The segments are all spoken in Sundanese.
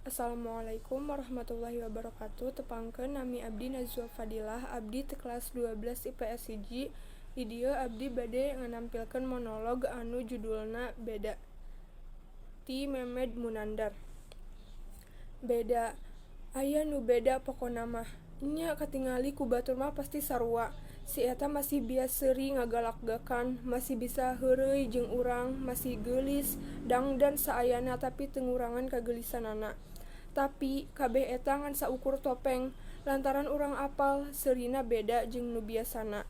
Assalamualaikum warahmatullahi wabarakatuh. Tepangkeun nami abdi Najwa Fadilah, abdi ti kelas 12 IPS 1. Di dieu abdi bade nganampilkeun monolog anu judulna Beda ti Memed Munandar. Beda, aya nu beda pokona mah. Nya katingali ku batur mah pasti sarua. Si eta masih bias seuri ngagalak-gakan, masih bisa heureuy jeung urang, masih geulis, dangdan saayana tapi teu ngurangan kagelisanana. Tapi kabeh eta ngan saukur topeng, lantaran urang apal seurina beda jeung nu biasana.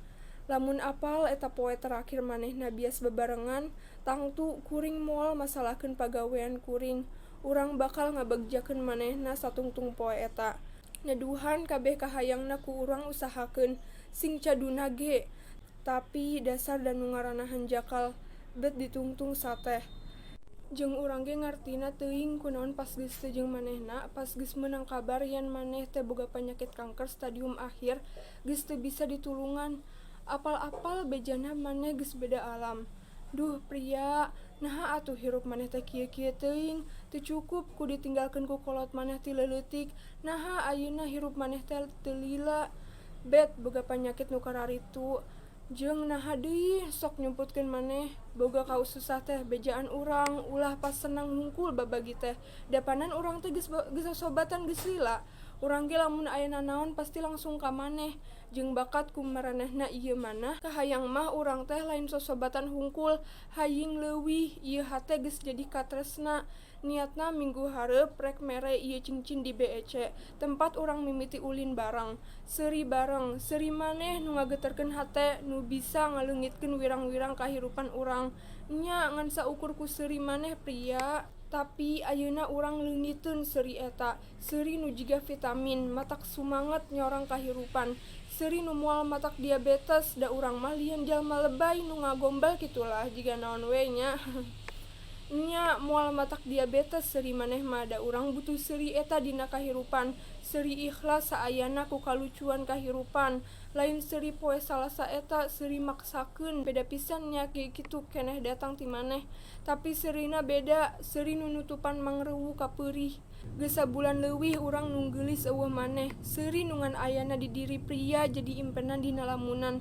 Lamun apal eta poe terakhir manehna bias bebarengan, tangtu kuring moal masalahkeun pagawean kuring. Urang bakal ngabagjakeun manehna satungtung poe eta. Nyaduhan kabeh kahayangna ku urang usahakeun, sing caduna ge. Tapi dasar dan nu ngaranna hanjakal, bet ditungtung sateh. Jeung urang ge ngartina teuing kunaon pas geus teu jeung manehna, pas geus meunang kabar yen maneh teh boga panyakit kanker stadium akhir, geus teu bisa ditulungan. Apal-apal bejana maneh geus beda alam. Duh pria, naha atuh hirup maneh teh kieu-kieu teuing, teu cukup ku ditinggalkeun ku kolot maneh ti leuletik. Naha ayeuna hirup maneh teh teu lila, bet boga panyakit nu kararitu. Jeung naha deui sok nyumputkeun maneh boga kaus susah teh bejaan urang, ulah pas senang hungkul babagi teh. Dapanan urang teh geus sosobatan geus lila. Urang ge lamun aya nanaon pasti langsung ka maneh. Jeung bakat ku maranehna ieu manah, kahayang mah urang teh lain sosobatan hungkul, haying leuwih ieu hate geus jadi katresna. Niatna minggu hareup rek mere ieu cincin di BEC, tempat urang mimiti ulin bareng, seuri bareng, seuri maneh nu ngageuterkeun hate, nu bisa ngaleungitkeun wirang-wirang kahirupan urang. Nya ngan saukur ku seuri maneh pria. Tapi ayeuna urang leungiteun seuri eta, seuri nu jiga vitamin, matak sumanget nyorang kahirupan. Seuri nu moal matak diabetes, da urang mah lian jalma lebay nu ngagombal kitulah jiga naon we nya. Nya moal matak diabetes seuri maneh mah, da urang butuh seuri eta dina kahirupan. Seuri ikhlas saayana ku kalucuan kahirupan. Lain seuri poe Salasa eta seuri maksakeun, beda pisan nya kitu keneh datang ti maneh. Tapi seurina beda, seuri nu nutupan mangreuwu ka peurih. Geus sabulan leuwih urang nu geulis eueuh maneh, seuri nu ngan ayana di diri pria jadi impenan dina lamunan.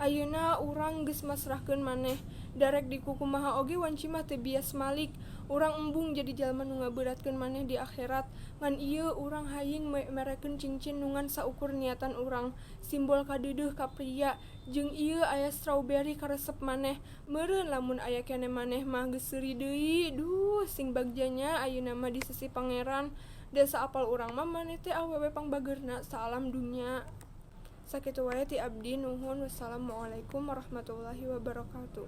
Ayeuna urang geus masrahkeun maneh, darek di kukumaha oge wanci mah teu bias malik. Urang embung jadi jalma nu ngabeuratkeun maneh di akhirat. Ngan ieu urang haying merekeun cincin nu ngan saukur niatan urang, simbol kadeudeuh ka pria. Jeung ieu aya strawberry karesep maneh. Meureun lamun aya keneh maneh mah geus seuri deui. Duh sing bagjanya ayeuna mah di sisi pangeran. Da saapal urang mah maneh teh awewe pangbageurna saalam dunya. Sakitu wae ti abdi, nuhun. Wassalamualaikum warahmatullahi wabarakatuh.